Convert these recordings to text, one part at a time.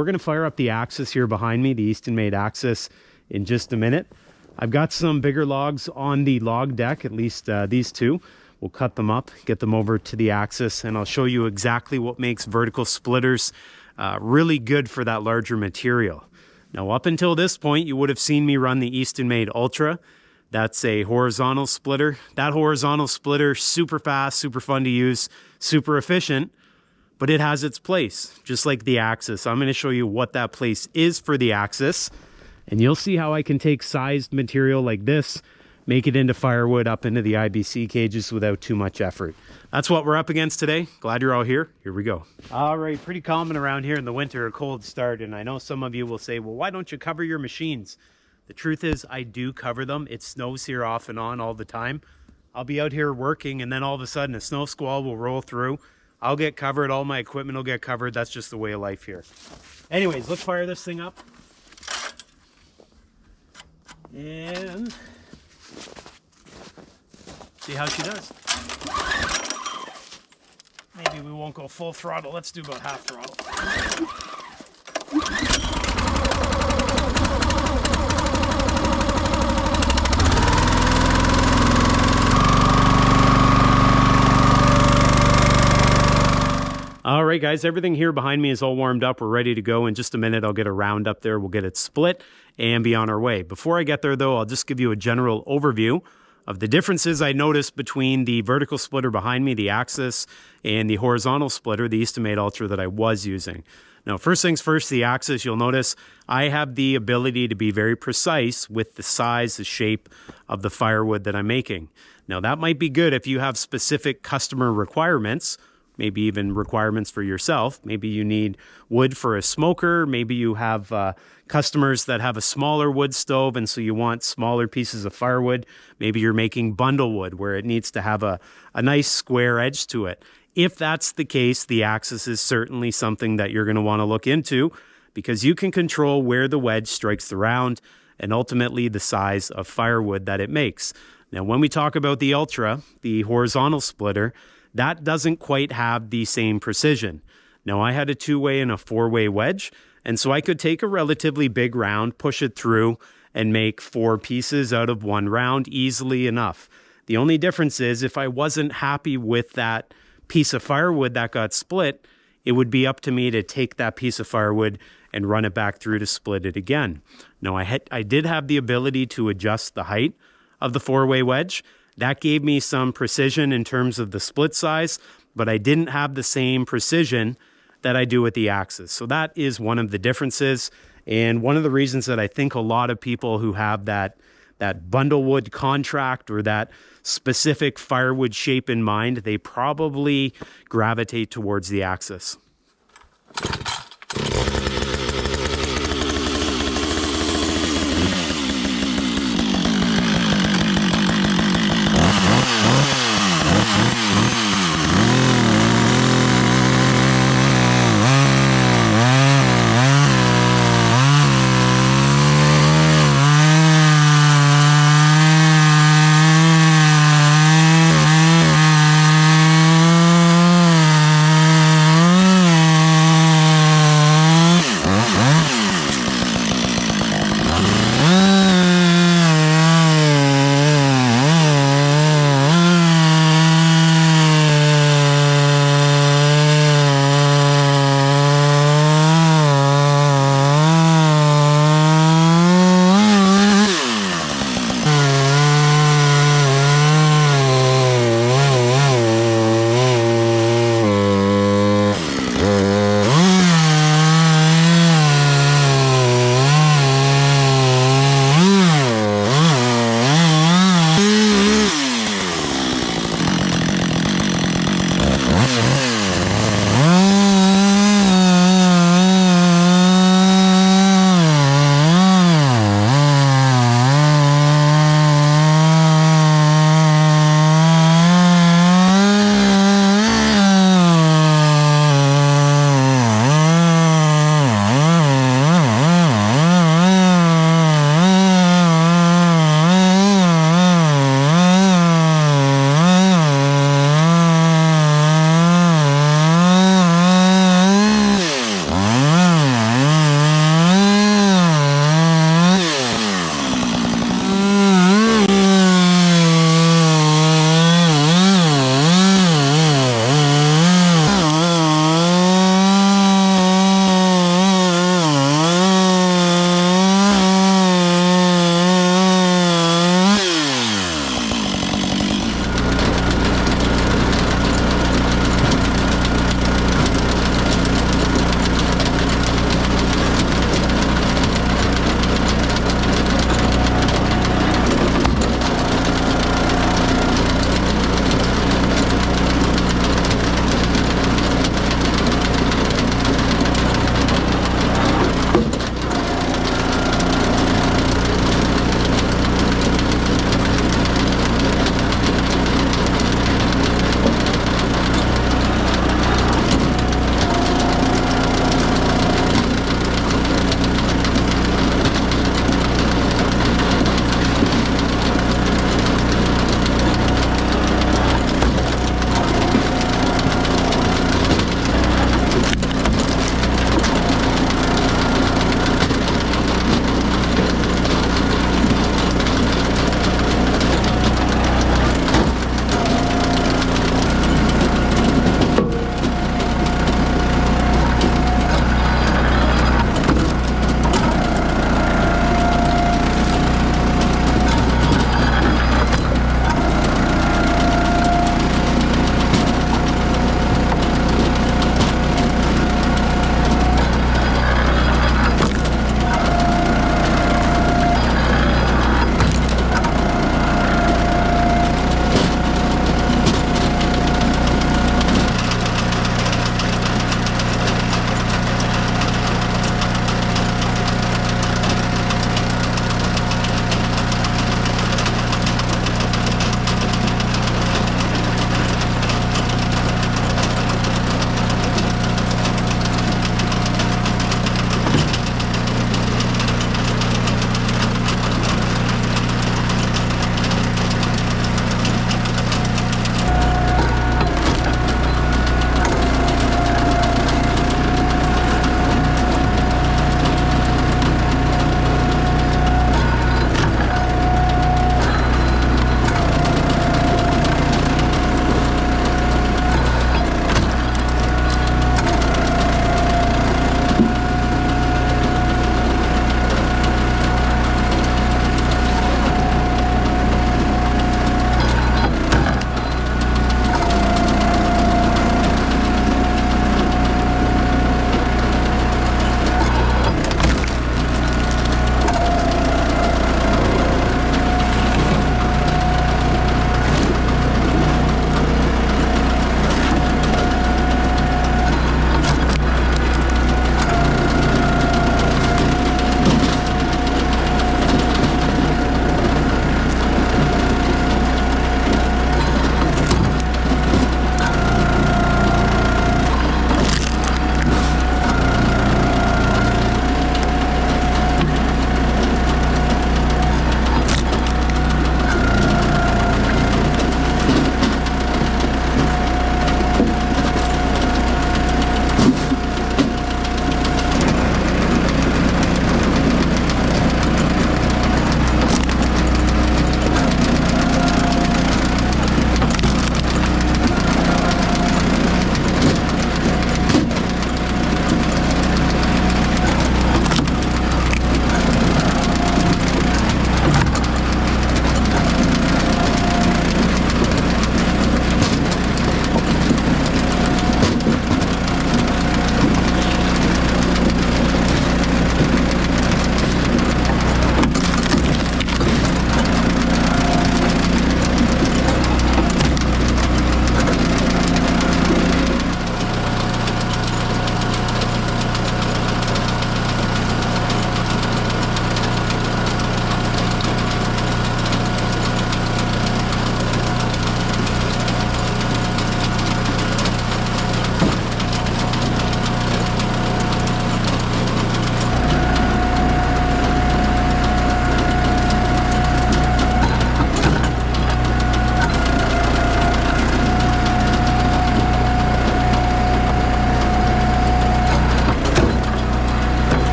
we're going to fire up the Axis here behind me, the Eastonmade Axis, in just a minute. I've got some bigger logs on the log deck, at least these two. We'll cut them up, get them over to the Axis, and I'll show you exactly what makes vertical splitters really good for that larger material. Now, up until this point, you would have seen me run the Eastonmade Ultra. That's a horizontal splitter. That horizontal splitter, super fast, super fun to use, super efficient, but it has its place, just like the Axis. I'm going to show you what that place is for the Axis, and you'll see how I can take sized material like this, make it into firewood up into the IBC cages without too much effort. That's what we're up against today. Glad you're all here. Here we go. All right, pretty common around here in the winter, a cold start, and I know some of you will say, well, why don't you cover your machines? The truth is, I do cover them. It snows here off and on all the time. I'll be out here working, and then all of a sudden a snow squall will roll through. I'll get covered. All my equipment will get covered. That's just the way of life here. Anyways, let's fire this thing up. And see how she does. Maybe we won't go full throttle. Let's do about half throttle. All right, guys, everything here behind me is all warmed up. We're ready to go. In just a minute, I'll get a round up there. We'll get it split and be on our way. Before I get there, though, I'll just give you a general overview of the differences I noticed between the vertical splitter behind me, the Axis, and the horizontal splitter, the Eastonmade Ultra that I was using. Now, first things first, the Axis, you'll notice I have the ability to be very precise with the size, the shape of the firewood that I'm making. Now, that might be good if you have specific customer requirements, maybe even requirements for yourself. Maybe you need wood for a smoker. Maybe you have customers that have a smaller wood stove, and so you want smaller pieces of firewood. Maybe you're making bundle wood where it needs to have a nice square edge to it. If that's the case, the Axis is certainly something that you're going to want to look into, because you can control where the wedge strikes the round and ultimately the size of firewood that it makes. Now, when we talk about the Ultra, the horizontal splitter, that doesn't quite have the same precision. Now, I had a 2-way and a 4-way wedge, and so I could take a relatively big round, push it through, and make 4 pieces out of 1 round easily enough. The only difference is if I wasn't happy with that piece of firewood that got split, it would be up to me to take that piece of firewood and run it back through to split it again. Now, I did have the ability to adjust the height of the 4-way wedge. That gave me some precision in terms of the split size, but I didn't have the same precision that I do with the Axis. So that is one of the differences, and one of the reasons that I think a lot of people who have that bundle wood contract or that specific firewood shape in mind, they probably gravitate towards the Axis.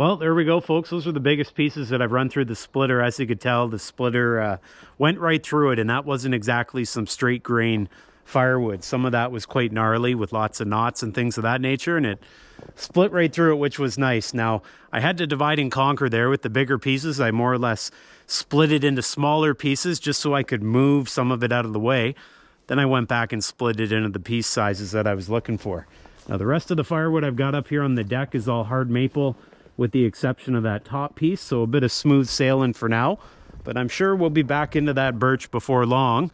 Well, there we go, folks. Those are the biggest pieces that I've run through the splitter. As you could tell, the splitter went right through it, and that wasn't exactly some straight grain firewood. Some of that was quite gnarly with lots of knots and things of that nature, and it split right through it, which was nice. Now, I had to divide and conquer there with the bigger pieces. I more or less split it into smaller pieces just so I could move some of it out of the way. Then I went back and split it into the piece sizes that I was looking for. Now, the rest of the firewood I've got up here on the deck is all hard maple, with the exception of that top piece, so a bit of smooth sailing for now. But I'm sure we'll be back into that birch before long,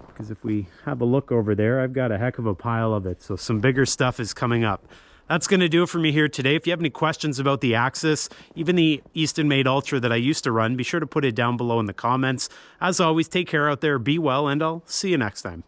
because if we have a look over there, I've got a heck of a pile of it. So some bigger stuff is coming up. That's going to do it for me here today. If you have any questions about the Axis, even the Eastonmade Ultra that I used to run, be sure to put it down below in the comments. As always, take care out there, be well, and I'll see you next time.